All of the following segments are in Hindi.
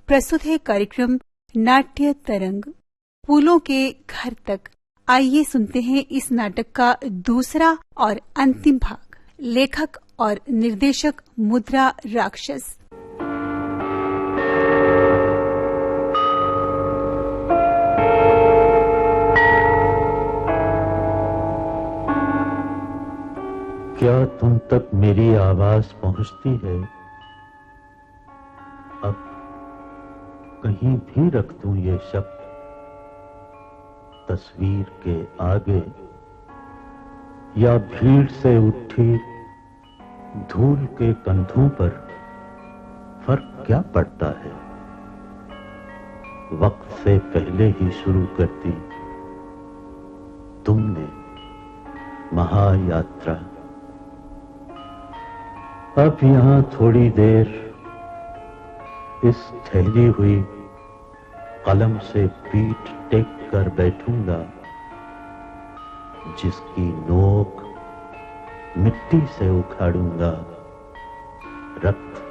प्रस्तुत है कार्यक्रम नाट्य तरंग फूलों के घर तक। आइए सुनते हैं इस नाटक का दूसरा और अंतिम भाग। लेखक और निर्देशक मुद्रा राक्षस। क्या तुम तक मेरी आवाज पहुंचती है? अब कहीं भी रख दूं ये शब्द तस्वीर के आगे, या भीड़ से उठी धूल के कंधों पर, फर्क क्या पड़ता है? वक्त से पहले ही शुरू कर दी तुमने महायात्रा। अब यहां थोड़ी देर इस ठहरी हुई कलम से पीठ टेक कर बैठूंगा, जिसकी नोक मिट्टी से उखाड़ूंगा। रक्त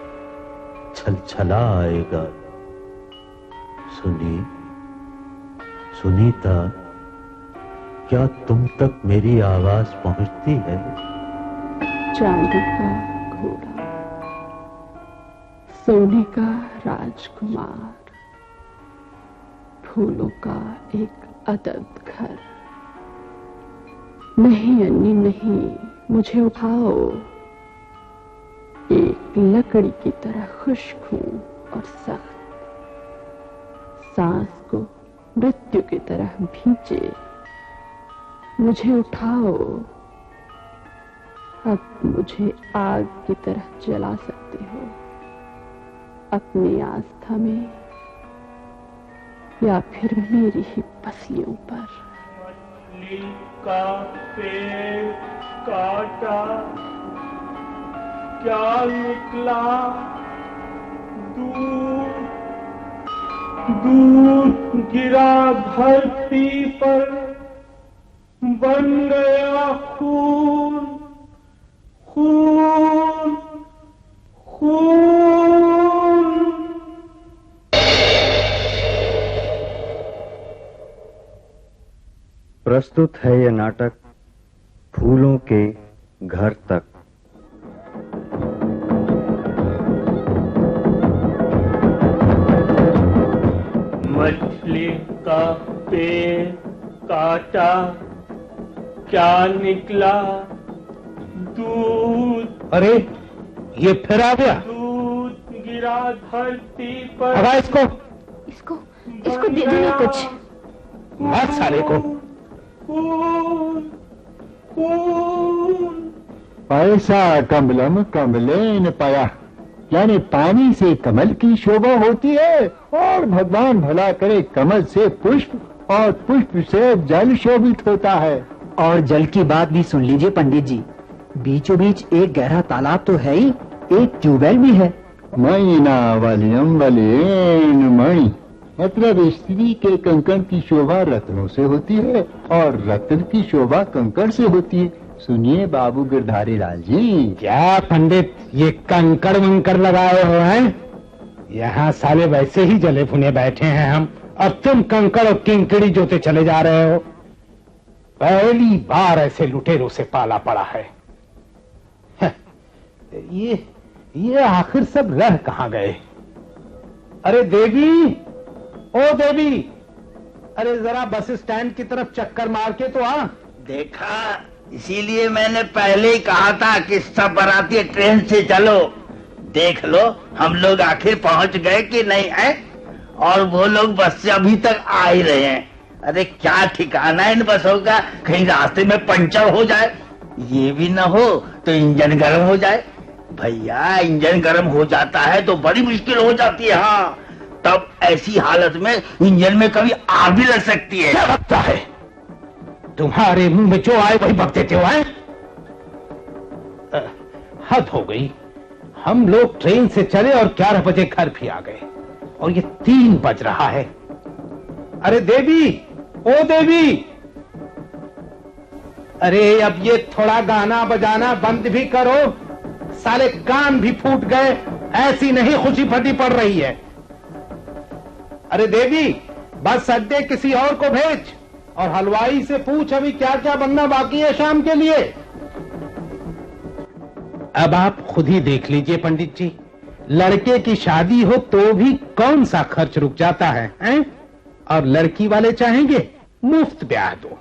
छलछला आएगा। सुनीता, क्या तुम तक मेरी आवाज पहुंचती है? चांदी का घोड़ा, सोने का राजकुमार, फूलों का एक अदब घर। नहीं अन्नी नहीं, मुझे उठाओ। एक लकड़ी की तरह खुश्क हूं और सख्त, सांस को मृत्यु की तरह भींचे। मुझे उठाओ, अब मुझे आग की तरह जला सकते हो, अपनी आस्था में या फिर मेरी ही पसलियों पर। मछली का पेड़ काटा, क्या निकला? दूध दूध गिरा धरती पर, बन गया खून खून खून। प्रस्तुत है यह नाटक फूलों के घर तक। मछली का पेड़ काटा, क्या निकला? दूध। अरे ये फिर आ गया। दूध गिरा धरती पर। भगा इसको इसको दे देना कुछ। मार साले को। खून खून। पैसा कमलम कमलेन पाया, यानी पानी से कमल की शोभा होती है, और भगवान भला करे कमल से पुष्प, और पुष्प से जल शोभित होता है। और जल की बात भी सुन लीजिए पंडित जी, बीचों बीच एक गहरा तालाब तो है ही, एक ट्यूबवेल भी है। मैना वलियम वलेन मणि, मतलब स्त्री के कंकण की शोभा रत्नों से होती है, और रत्न की शोभा कंकड़ से होती है। सुनिए बाबू गिरधारी लाल जी। क्या पंडित ये कंकड़ वंकड़ लगाए हो हैं? यहाँ साले वैसे ही जले भुने बैठे हैं हम, अब तुम कंकड़ और किंकड़ी जोते चले जा रहे हो। पहली बार ऐसे लुटेरों से पाला पड़ा है। ये आखिर सब रह कहाँ गए? अरे देवी, ओ देवी, अरे जरा बस स्टैंड की तरफ चक्कर मार के तो आ। देखा, इसीलिए मैंने पहले ही कहा था कि सब बाराती ट्रेन से चलो। देख लो हम लोग आखिर पहुंच गए कि नहीं है, और वो लोग बस से अभी तक आ ही रहे हैं। अरे क्या ठिकाना है इन बसों का, कहीं रास्ते में पंचर हो जाए, ये भी न हो तो इंजन गर्म हो जाए। भैया इंजन गर्म हो जाता है तो बड़ी मुश्किल हो जाती है। हाँ, तब ऐसी हालत में इंजन में कभी आग भी लग सकती है। क्या लगता है तुम्हारे मुंह में जो आए वही बक देते हो? हद हो गई। हम लोग ट्रेन से चले और 11 बजे घर भी आ गए, और ये 3 बज रहा है। अरे देवी, ओ देवी, अरे अब ये थोड़ा गाना बजाना बंद भी करो, साले कान भी फूट गए। ऐसी नहीं खुशी फटी पड़ रही है। अरे देवी, बस अड्डे किसी और को भेज और हलवाई से पूछ अभी क्या क्या बनना बाकी है शाम के लिए। अब आप खुद ही देख लीजिए पंडित जी, लड़के की शादी हो तो भी कौन सा खर्च रुक जाता है, हैं? और लड़की वाले चाहेंगे मुफ्त ब्याह दो।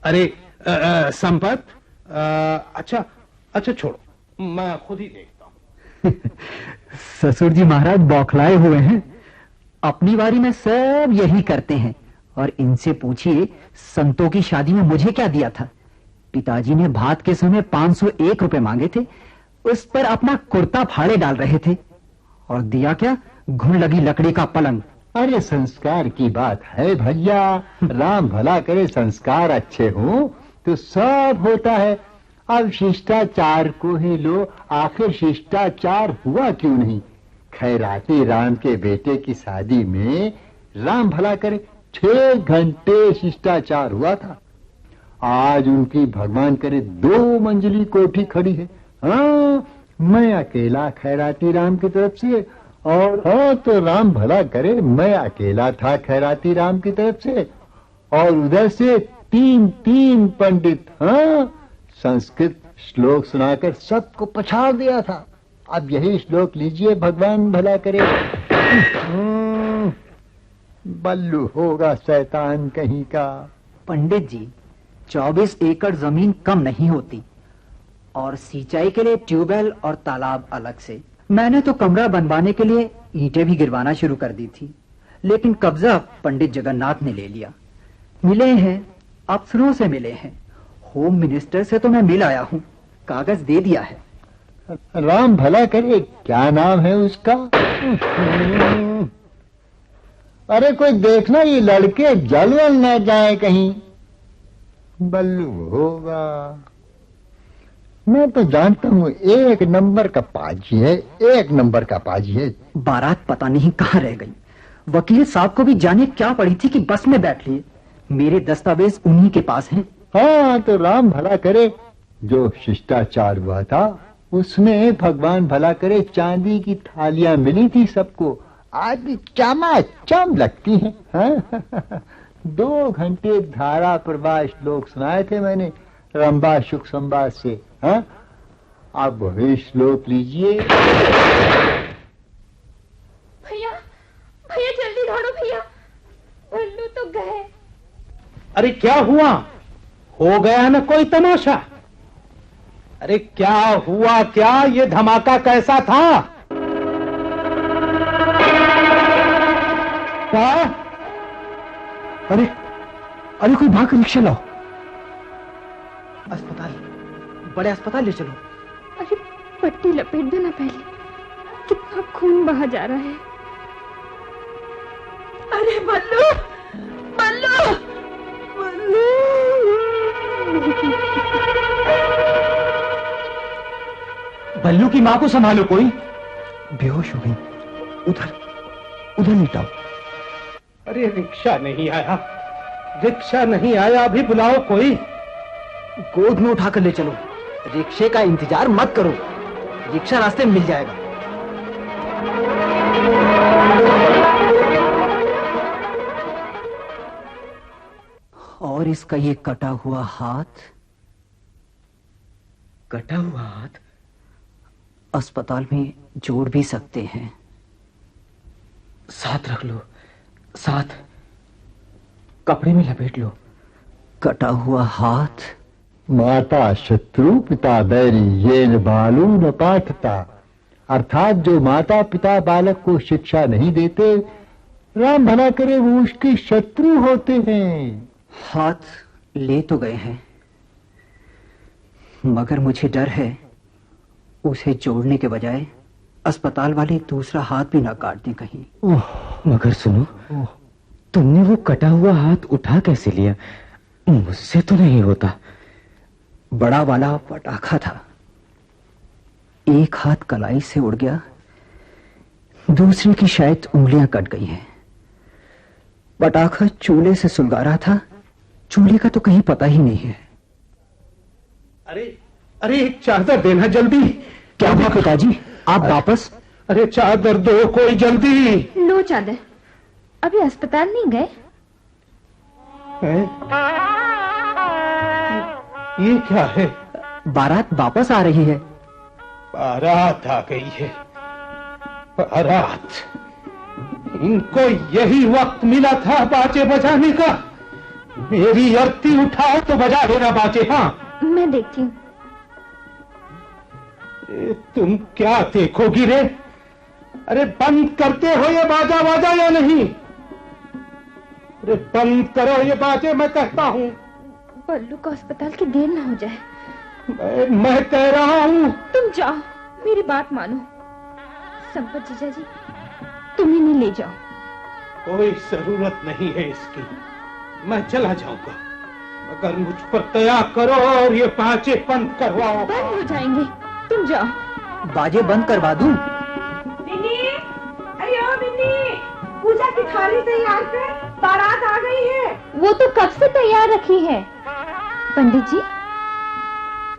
अरे संपत, अच्छा छोड़ो, मैं खुद ही देखता हूं। ससुर जी महाराज बौखलाए हुए हैं। अपनी बारी में सब यही करते हैं। और इनसे पूछिए, संतों की शादी में मुझे क्या दिया था? पिताजी ने भात के समय 501 रुपए मांगे थे, उस पर अपना कुर्ता फाड़े डाल रहे थे। और दिया क्या? घुन लगी लकड़ी का पलंग। अरे संस्कार की बात है भैया, राम भला करे संस्कार अच्छे हों तो सब होता है। अब शिष्टाचार को ही लो, आखिर शिष्टाचार हुआ क्यों नहीं? खैराती राम के बेटे की शादी में राम भला करे 6 घंटे शिष्टाचार हुआ था। आज उनकी भगवान करे 2 मंजिली कोठी खड़ी है। हाँ, मैं अकेला खैराती राम की तरफ से, और हाँ तो राम भला करे मैं अकेला था खैराती राम की तरफ से, और उधर से 3 पंडित, हाँ, संस्कृत श्लोक सुनाकर सबको पछाड़ दिया था। अब यही श्लोक लीजिए, भगवान भला करे। बल्लू होगा शैतान कहीं का। पंडित जी, 24 एकड़ जमीन कम नहीं होती, और सिंचाई के लिए ट्यूबवेल और तालाब अलग से। मैंने तो कमरा बनवाने के लिए ईंटें भी गिरवाना शुरू कर दी थी, लेकिन कब्जा पंडित जगन्नाथ ने ले लिया। मिले हैं, अफसरों से मिले हैं, होम मिनिस्टर से तो मैं मिल आया हूँ, कागज दे दिया है। राम भला करे, क्या नाम है उसका? अरे कोई देखना, ये लड़के जलवल न जाए कहीं। बल्लू होगा, मैं तो जानता हूँ 1 नंबर का पाजी है, 1 नंबर का पाजी है। बारात पता नहीं कहाँ रह गई। वकील साहब को भी जाने क्या पड़ी थी कि बस में बैठ लिए। मेरे दस्तावेज उन्हीं के पास हैं। हाँ तो राम भला करे, जो शिष्टाचार हुआ था उसमें भगवान भला करे चांदी की थालियां मिली थी सबको। आज भी चमाचम लगती हैं। हाँ? 2 घंटे धारा प्रवाह श्लोक सुनाए थे मैंने रंबा शुक संवाद से। हाँ? आप वही श्लोक लीजिए। भैया भैया जल्दी दौड़ो भैया, बल्लू तो गए। अरे क्या हुआ? हो गया ना कोई तमाशा? अरे क्या हुआ? क्या ये धमाका कैसा था? क्या? अरे कोई भाग रिक्शा लाओ। अस्पताल, बड़े अस्पताल ले चलो। अरे पट्टी लपेट देना पहले, कितना खून बहा जा रहा है। अरे बल्लू, बल्लू, बल्लू। बल्लू की माँ को संभालो कोई। बेहोश हो गई, उधर लेटाओ। अरे रिक्शा नहीं आया, रिक्शा नहीं आया, अभी बुलाओ कोई। गोद में उठाकर ले चलो। रिक्शे का इंतजार मत करो, रिक्शा रास्ते में मिल जाएगा। और इसका ये कटा हुआ हाथ अस्पताल में जोड़ भी सकते हैं। साथ रख लो, साथ कपड़े में लपेट लो। कटा हुआ हाथ। माता शत्रु पिता बैरी ये न बालू न पाठता, अर्थात जो माता पिता बालक को शिक्षा नहीं देते, राम भला करे वो उसके शत्रु होते हैं। हाथ ले तो गए हैं, मगर मुझे डर है उसे जोड़ने के बजाय अस्पताल वाले दूसरा हाथ भी ना काट दें कहीं। मगर सुनो, तुमने वो कटा हुआ हाथ उठा कैसे लिया? मुझसे तो नहीं होता। बड़ा वाला पटाखा था, एक हाथ कलाई से उड़ गया, दूसरे की शायद उंगलियां कट गई हैं। पटाखा चूल्हे से सुलगा रहा था, चूल्हे का तो कहीं पता ही नहीं है। अरे एक चादर देना जल्दी। क्या हुआ पिताजी, आप वापस? अरे चादर दो कोई जल्दी। लो चादर, अभी अस्पताल नहीं गए? ये क्या है? बारात वापस आ रही है। बारात आ गई है? बारात? इनको यही वक्त मिला था बाजे बजाने का। मेरी अर्थी उठाओ तो बजा लेना बाजे। हाँ, मैं देखती हूँ। तुम क्या देखोगी रे? अरे बंद करते हो ये बाजा बाजा या नहीं? अरे बंद करो ये बाजे, मैं कहता हूँ। बल्लू को अस्पताल की देर ना हो जाए। मैं कह रहा हूँ। तुम जाओ, मेरी बात मानो। संपत जीजा जी, तुम इन्हें ले जाओ। कोई जरूरत नहीं है इसकी, मैं चला जाऊंगा, मगर मुझ पर दया करो और ये बाजे बंद करवाओ। बंद हो जाएंगे, तुम जाओ। बाजे बंद करवा दूं? बिन्नी, अरे ओ बिन्नी, पूजा की थाली तैयार कर, बारात आ गई है। वो तो कब से तैयार रखी है। पंडित जी।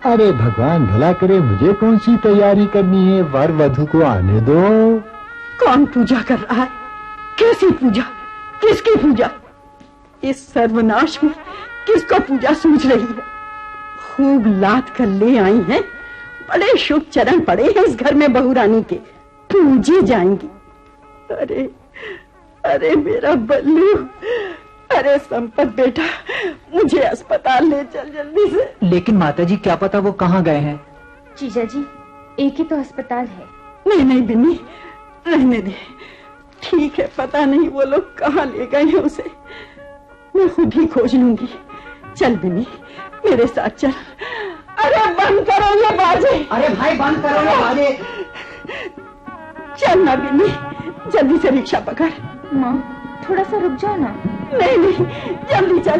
अरे भगवान भला करे, मुझे कौन सी तैयारी करनी है, वर वधू को आने दो। कौन पूजा कर रहा है? कैसी पूजा? किसकी पूजा? इस सर्वनाश में किसको पूजा सूझ रही है? खूब लाद कर ले आई हैं, बड़े शुभ चरण पड़े हैं इस घर में बहू रानी के, पूजी जाएंगी। अरे अरे मेरा बल्लू, अरे संपत बेटा, मुझे अस्पताल ले चल जल्दी से। लेकिन माताजी, क्या पता वो कहाँ गए हैं। जीजा जी, एक ही तो अस्पताल है। नहीं नहीं बिन्नी, रहने दे। ठीक है, पता नहीं वो लोग कहाँ ले गए हैं उसे, मैं खुद ही खोज लूंगी। चल बिन्नी, मेरे साथ चल। अरे बंद करो ये बाजे। अरे भाई बंद करो ये बाजे। चल ना बिन्नी, जल्दी से रिक्शा पकड़। माँ, थोड़ा सा रुक जाओ ना। नहीं नहीं, जल्दी चल।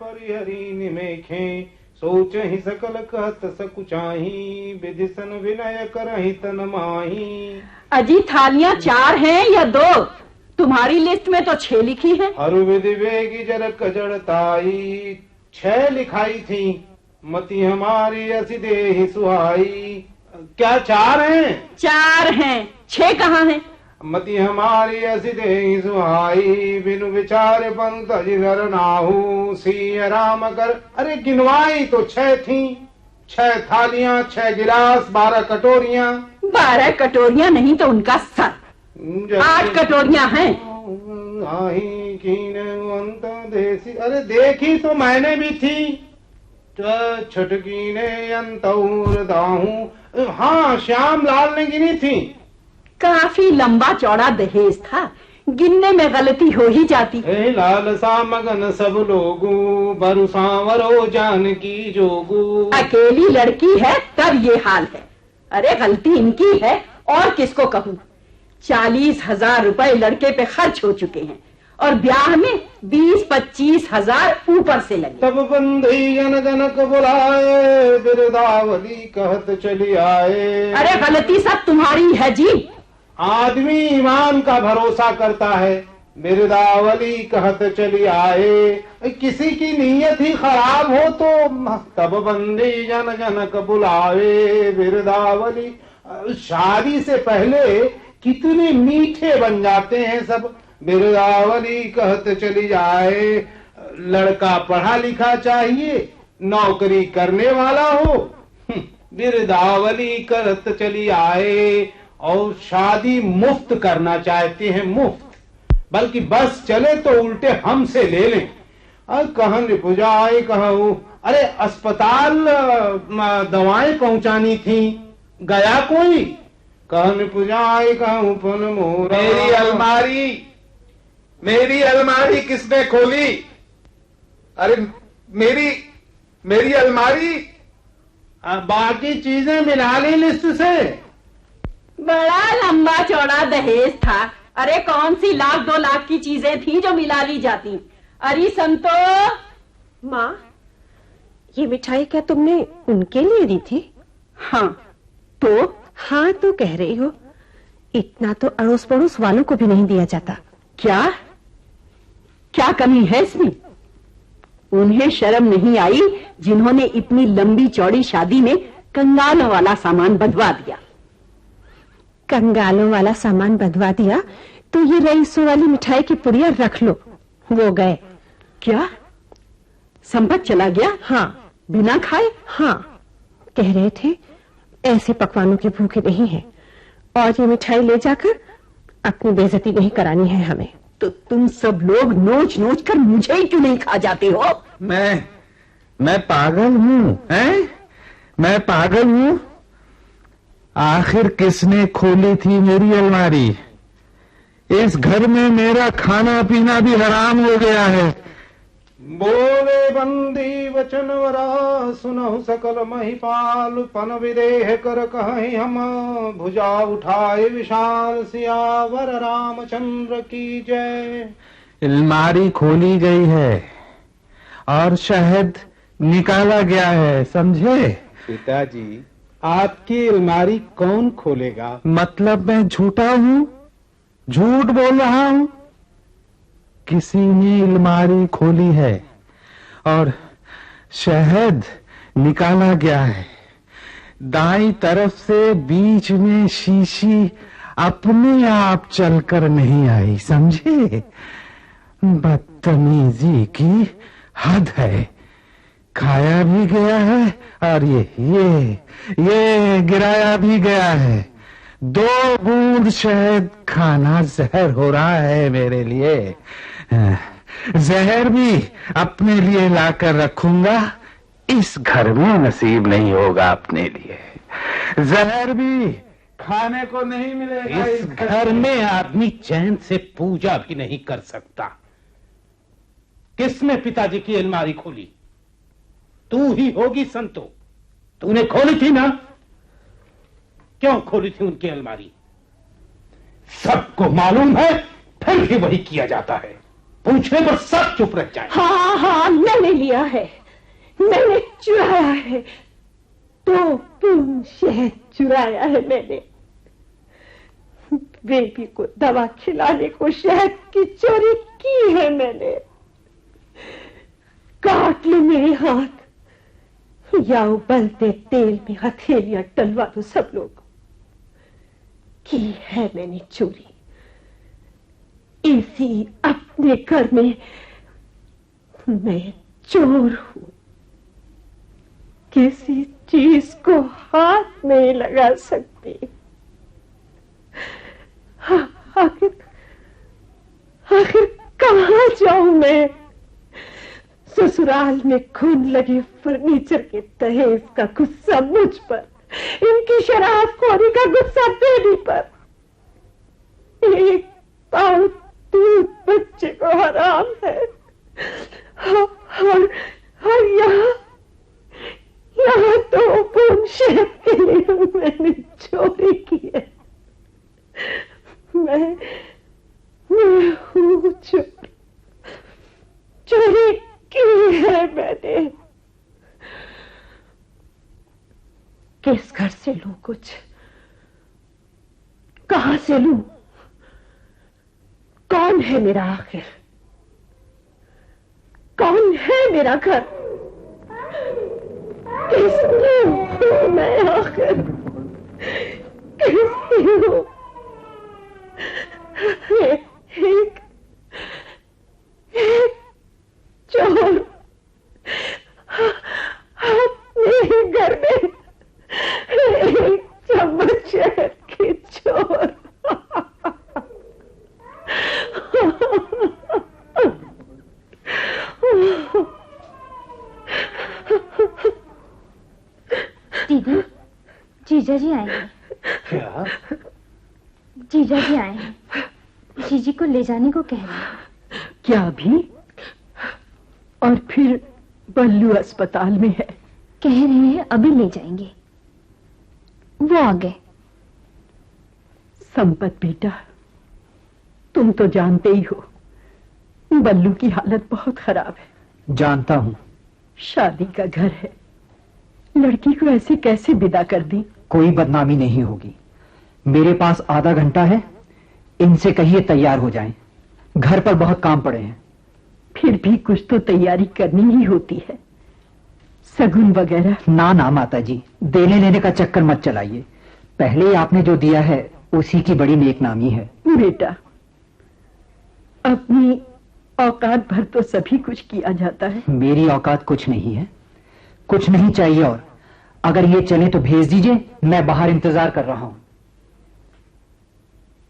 परिहरी निमेखे सोच ही सकल कहत सकुचाही, विधिसन विनय करहि तन माही। अजी थालियां 4 हैं या 2? तुम्हारी लिस्ट में तो 6 लिखी है। हरु विधि वेगी जरक जड़ताई, 6 लिखाई थी, मति हमारी असी देहि सुहाई। क्या 4 हैं? 4 हैं, 6 कहाँ हैं? मति हमारी असी देहि सुहाई, बिनु विचार पंत जिधर नाहू, सिय राम कर। अरे गिनवाई तो 6 थी, 6 थालियां, 6 गिलास, 12 कटोरियां। 12 कटोरियां नहीं तो उनका सर। 8 कटोरियां हैं। देसी। अरे देखी तो मैंने भी थी, छटकी ने अंतौर दाहू। हाँ, श्याम लाल ने गिनी थी। काफी लंबा चौड़ा दहेज था, गिनने में गलती हो ही जाती। लाल सा मगन सब लोगू, बरु सांवरो जानकी जोगू। अकेली लड़की है तब ये हाल है। अरे गलती इनकी है, और किसको कहूँ। 40,000 रुपए लड़के पे खर्च हो चुके हैं, और ब्याह में 20-25 हजार ऊपर से लगे। तब बंधी जन जनक बुलाए, बिरदावली कहत चली आए। अरे गलती सब तुम्हारी है जी। आदमी ईमान का भरोसा करता है, बिरदावली कहत चली आए। किसी की नीयत ही खराब हो तो तब बंदी जन जनक बुलावे, बिरदावली। शादी से पहले कितने मीठे बन जाते हैं सब। बिरदावली कहत चली जाए, लड़का पढ़ा लिखा चाहिए, नौकरी करने वाला हो। बिरदावली कहत चली आए, और शादी मुफ्त करना चाहते हैं, मुफ्त। बल्कि बस चले तो उल्टे हमसे ले लें। कहन रिपुजाए कहूँ, अरे अस्पताल दवाएं पहुंचानी थी, गया कोई? कहन पुजाए कहूँ पुन मोरा। मेरी अलमारी किसने खोली? अरे मेरी अलमारी। बाकी चीजें मिला ली लिस्ट से। बड़ा लंबा चौड़ा दहेज था। अरे कौन सी 1,00,000 2 लाख की चीजें थी जो मिला ली जाती। अरे संतो। माँ, ये मिठाई क्या तुमने उनके लिए दी थी? हाँ तो? हाँ तो कह रही हो, इतना तो अड़ोस पड़ोस वालों को भी नहीं दिया जाता। क्या कमी है इसमें? उन्हें शर्म नहीं आई जिन्होंने इतनी लंबी चौड़ी शादी में कंगालों वाला सामान बंधवा दिया। कंगालों वाला सामान बंधवा दिया तो ये रईसों वाली मिठाई की पुड़िया रख लो। वो गए। क्या? संपत चला गया? हाँ। बिना खाए? हाँ, कह रहे थे ऐसे पकवानों के भूखे नहीं है और ये मिठाई ले जाकर अपनी बेइज्जती नहीं करानी है हमें। तो तुम सब लोग नोच नोच कर मुझे ही क्यों नहीं खा जाते हो? मैं पागल हूँ, हैं? मैं पागल हूँ? आखिर किसने खोली थी मेरी अलमारी? इस घर में मेरा खाना पीना भी हराम हो गया है। बोले बंदी वचन वरा सुनहु सकल महिपाल पन विदेह कर कहीं हम भुजा उठाए विशाल सियावर रामचंद्र की जय। अलमारी खोली गई है और शहद निकाला गया है, समझे? पिताजी, आपकी अलमारी कौन खोलेगा? मतलब मैं झूठा हूँ? झूठ बोल रहा हूँ? किसी ने अलमारी खोली है और शहद निकाला गया है। दाईं तरफ से बीच में शीशी अपने आप चलकर नहीं आई, समझे? बदतमीजी की हद है। खाया भी गया है और ये गिराया भी गया है। 2 बूंद शहद खाना जहर हो रहा है मेरे लिए। जहर भी अपने लिए लाकर रखूंगा, इस घर में नसीब नहीं होगा अपने लिए। जहर भी खाने को नहीं मिलेगा। इस घर में आदमी चैन से पूजा भी नहीं कर सकता। किसने पिताजी की अलमारी खोली? तू ही होगी संतो। तूने खोली थी ना? क्यों खोली थी उनकी अलमारी? सबको मालूम है, फिर भी वही किया जाता है। पूछने पर सब चुप रह जाए। हाँ हाँ, मैंने लिया है, मैंने चुराया है। 2 बूंद शहद चुराया है मैंने। बेबी को दवा खिलाने को शहद की चोरी की है मैंने। काट ले मेरे हाथ या उबलते तेल में हथेलियां टलवा दो सब लोग। की है मैंने चोरी। इसी अपने घर में मैं चोर हूं। किसी चीज को हाथ नहीं लगा सकती। आखिर कहां जाऊं मैं? ससुराल में खून लगे फर्नीचर के दहेज का गुस्सा मुझ पर, इनकी शराबखोरी का गुस्सा बेबी पर। एक पाव दूध बच्चे को हराम है और यहाँ 2 बूंद शहद के लिए मैंने चोरी की है। मैं हूँ चोर। चोरी की है मैंने। किस घर से लूं कुछ? कहां से लूं? कौन है मेरा आखिर? कौन है मेरा घर? किसकी हूं मैं आखिर? किसकी हूं? एक चोर अपने घर में एक चम्मच शहद की चोर। दीदी, जीजा जी आए हैं। क्या? जीजा जी आए हैं, जीजी को ले जाने को कह रहे हैं। क्या अभी? और फिर बल्लू अस्पताल में है। कह रहे हैं अभी ले जाएंगे। वो आ गए। संपत बेटा, तुम तो जानते ही हो बल्लू की हालत बहुत खराब है। जानता हूँ। शादी का घर है, लड़की को ऐसे कैसे विदा कर दी? कोई बदनामी नहीं होगी। मेरे पास आधा घंटा है, इनसे कहिए तैयार हो जाएं। घर पर बहुत काम पड़े हैं। फिर भी कुछ तो तैयारी करनी ही होती है। सगुन वगैरह? ना ना माता जी, देने लेने का चक्कर मत चलाइए। पहले ही आपने जो दिया है उसी की बड़ी नेकनामी है। बेटा, अपनी औकात भर तो सभी कुछ किया जाता है। मेरी औकात कुछ नहीं है, कुछ नहीं चाहिए। और अगर ये चले तो भेज दीजिए, मैं बाहर इंतजार कर रहा हूं।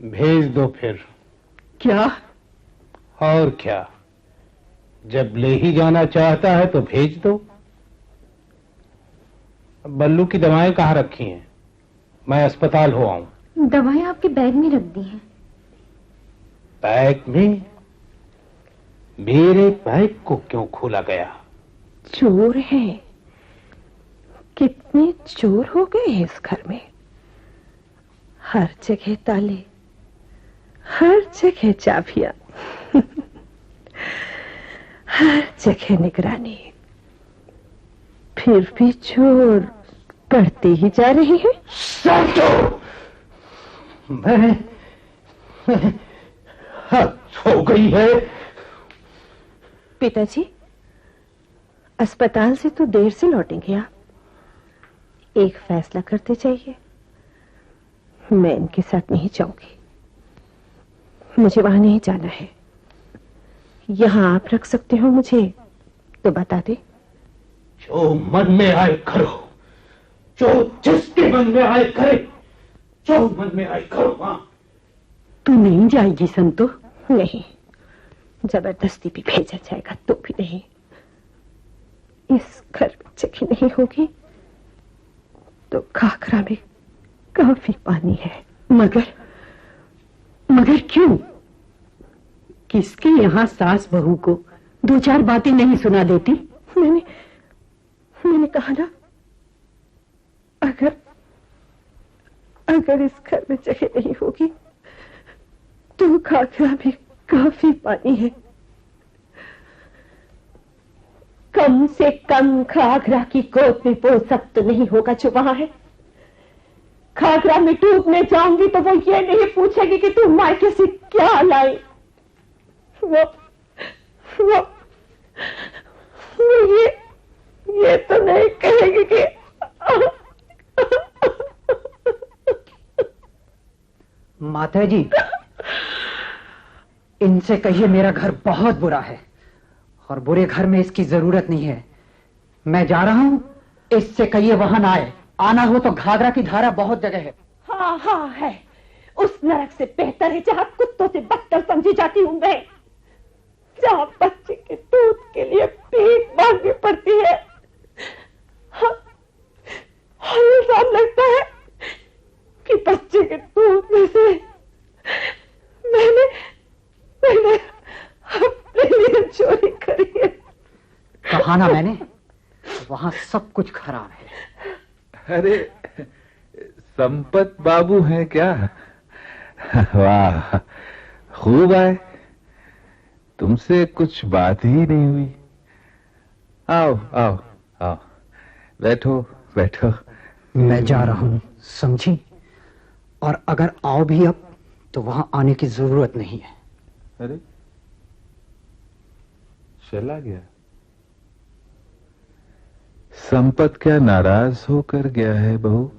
भेज दो फिर। क्या? और क्या, जब ले ही जाना चाहता है तो भेज दो। बल्लू की दवाएं कहाँ रखी हैं? मैं अस्पताल हो आऊं। दवाएं आपके बैग में रख दी हैं। बैग में? मेरे बैग को क्यों खोला गया? चोर है। कितने चोर हो गए हैं इस घर में। हर जगह ताले, हर जगह चाबियां, हर जगह निगरानी, फिर भी चोर बढ़ते ही जा रहे हैं। मैं हद हो गई है। पिताजी, अस्पताल से तो देर से लौटेंगे आप। एक फैसला करते जाइए। मैं इनके साथ नहीं जाऊंगी। मुझे वहां नहीं जाना है। यहां आप रख सकते हो मुझे तो बता दे। जो मन में आए करो, जो जिसके मन में आए करे, जो मन में आए करो। मां, तू नहीं जाएगी संतो? नहीं, जबरदस्ती भी भेजा जाएगा तो भी नहीं। इस घर में जगह नहीं होगी तो घाघरा में काफी पानी है। मगर क्यों? किसके यहाँ सास बहू को दो चार बातें नहीं सुना देती? मैंने कहा ना, अगर इस घर में जगह नहीं होगी तो घाघरा में काफी पानी है। कम से कम घाघरा की गोद में वो सब तो नहीं होगा जो वहां है। घाघरा में डूबने जाऊंगी तो वो ये नहीं पूछेगी कि तू मायके से क्या लाई। वो ये तो नहीं कहेगी कि माता जी, इनसे कहिए मेरा घर बहुत बुरा है और बुरे घर में इसकी जरूरत नहीं है। मैं जा रहा हूं, इससे कहिए वहां ना आए। आना हो तो घाघरा की धारा बहुत जगह है। हाँ है। उस नरक से बेहतर है जहां कुत्तों से बदतर समझी जाती हूं मैं, जहां बच्चे के दूध के लिए भीख मांगनी पड़ती है। इल्जाम लगता है कि बच्चे के दूध में से मैंने अपने लिए चोरी करी है। कहा ना मैंने, वहां सब कुछ खराब है। अरे संपत बाबू हैं क्या? वाह, खूब आए। तुमसे कुछ बात ही नहीं हुई। आओ आओ आओ, बैठो बैठो। मैं जा रहा हूं, समझी? और अगर आओ भी अब तो वहां आने की जरूरत नहीं है। अरे चला गया? संपत क्या नाराज होकर गया है बहू?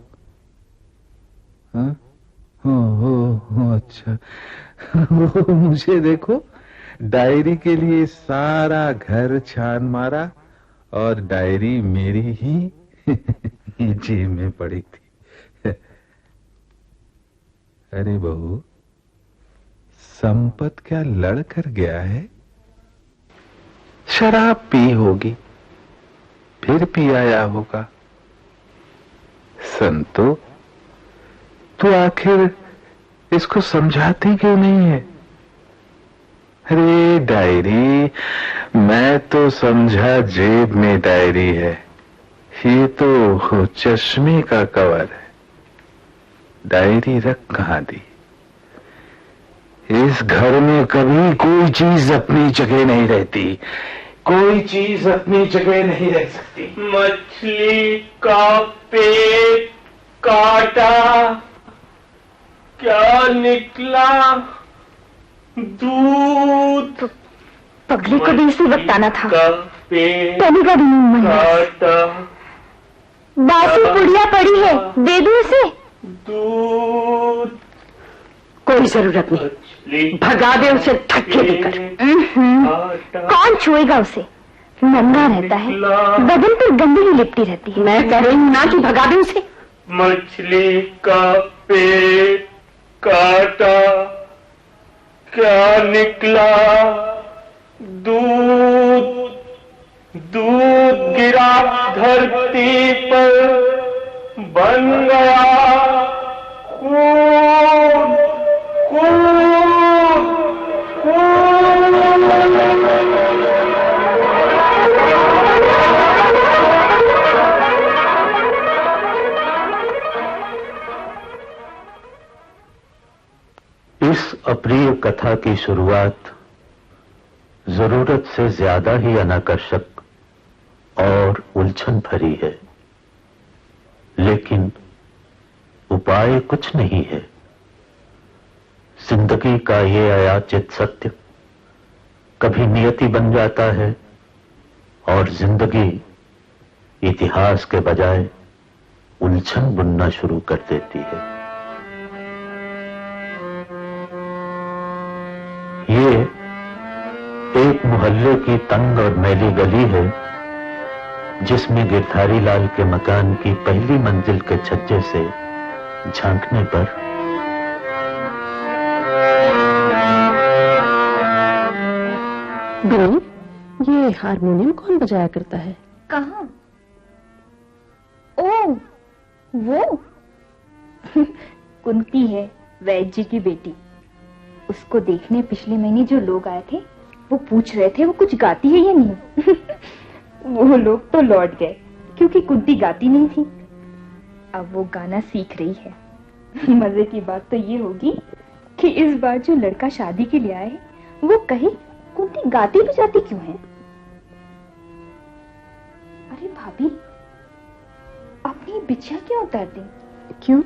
हाँ? हो अच्छा। मुझे देखो, डायरी के लिए सारा घर छान मारा और डायरी मेरी ही जेब में पड़ी थी। अरे बहू, संपत क्या लड़ कर गया है? शराब पी होगी, फिर पी आया होगा। संतो, तू आखिर इसको समझाती क्यों नहीं है? अरे डायरी, मैं तो समझा जेब में डायरी है, ये तो चश्मे का कवर है। डायरी रख कहां दी? इस घर में कभी कोई चीज अपनी जगह नहीं रहती, कोई चीज अपनी जगह नहीं रह सकती। मछली का पेट काटा, क्या निकला? दूध। पगली को भी इसी वक्त आना था। तनिका भी नहीं काटा बासी पुड़िया पड़ी है, दे दूं उसे? दूध कोई जरूरत नहीं, भगा दे उसे धक्के देकर। कौन छुएगा उसे? नंगा रहता है, बदन पर गंदगी लिपटी रहती है। मैं कह रही हूँ ना कि भगा दे उसे। मछली का पेट काटा, क्या निकला? दूध दूध गिरा धरती पर, बन गया खून खून खून। इस अप्रिय कथा की शुरुआत जरूरत से ज्यादा ही अनाकर्षक और उलझन भरी है, लेकिन उपाय कुछ नहीं है। जिंदगी का ये अयाचित सत्य कभी नियति बन जाता है और जिंदगी इतिहास के बजाय उलझन बुनना शुरू कर देती है। ये एक मोहल्ले की तंग और मैली गली है, जिसमें गिरधारी लाल के मकान की पहली मंजिल के छज्जे से झांकने पर बिनी, ये हारमोनियम कौन बजाया करता है? कहाँ? ओ, वो कुंती है, वैद्य जी की बेटी। उसको देखने पिछले महीने जो लोग आए थे, वो पूछ रहे थे वो कुछ गाती है या नहीं। वो लोग तो लौट गए क्योंकि कुंती गाती नहीं थी। अब वो गाना सीख रही है। मजे की बात तो ये होगी कि इस बार जो लड़का शादी के लिए आए, वो कहे कुंती गाती बजाती क्यों है। अरे भाभी, अपनी बिछिया क्यों उतार दी? क्यों?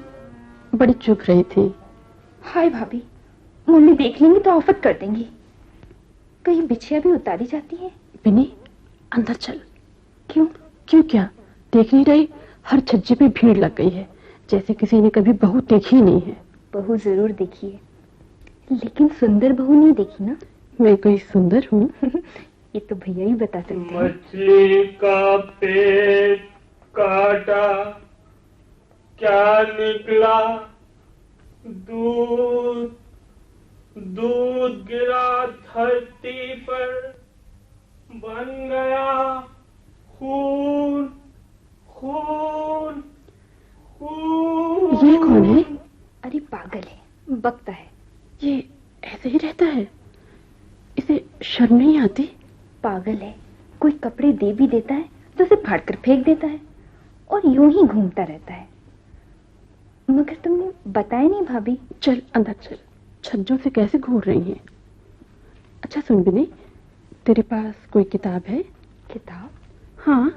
बड़ी चुप रही थी। हाय भाभी, मम्मी देख लेंगी तो आफत कर देंगी। कहीं बिछिया भी उतारी जाती है? बिनी, अंदर चल। क्यों? क्यों क्या? देख नहीं रही? हर छज्जे पे भीड़ लग गई है, जैसे किसी ने कभी बहू देखी नहीं है। बहू जरूर देखी है, लेकिन सुंदर बहू नहीं देखी ना। मैं कोई सुंदर हूँ? ये तो भैया ही बता सकते हैं। मछली का पेट काटा, क्या निकला? दूध दूध गिरा धरती पर, बन गया खून खून खून। ये कौन है? अरे पागल है, बकता है। ये ऐसे ही रहता है, इसे शर्म नहीं आती? पागल है, कोई कपड़े दे भी देता है तो उसे फाड़कर फेंक देता है और यूं ही घूमता रहता है। मगर तुमने बताया नहीं भाभी। चल अंदर चल, छज्जों से कैसे घूर रही है। अच्छा सुन बिनी, तेरे पास कोई किताब है? किताब? हाँ,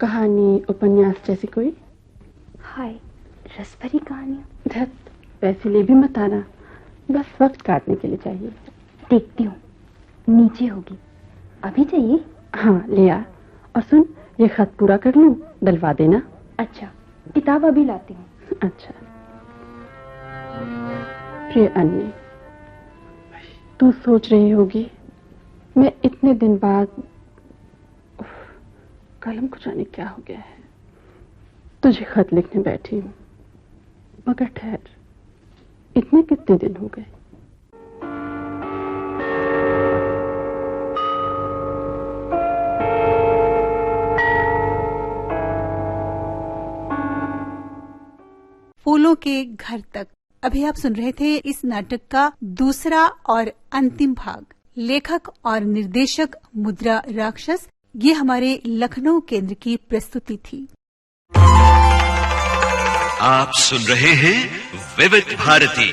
कहानी उपन्यास जैसी कोई। हाय, रस भरी कहानियां। धत, पैसे ले भी मत आना, बस वक्त काटने के लिए चाहिए। देखती हूँ, नीचे होगी। अभी चाहिए? हाँ ले आ। और सुन, ये खत पूरा कर लूं, डलवा देना। अच्छा, किताब अभी लाती हूँ। अच्छा। प्रिय अन्य, तू सोच रही होगी मैं इतने दिन बाद, कलम को जाने क्या हो गया है, तुझे खत लिखने बैठी हूँ। मगर ठहर, इतने कितने दिन हो गए? फूलों के घर तक। अभी आप सुन रहे थे इस नाटक का दूसरा और अंतिम भाग। लेखक और निर्देशक मुद्रा राक्षस। ये हमारे लखनऊ केंद्र की प्रस्तुति थी। आप सुन रहे हैं विविध भारती।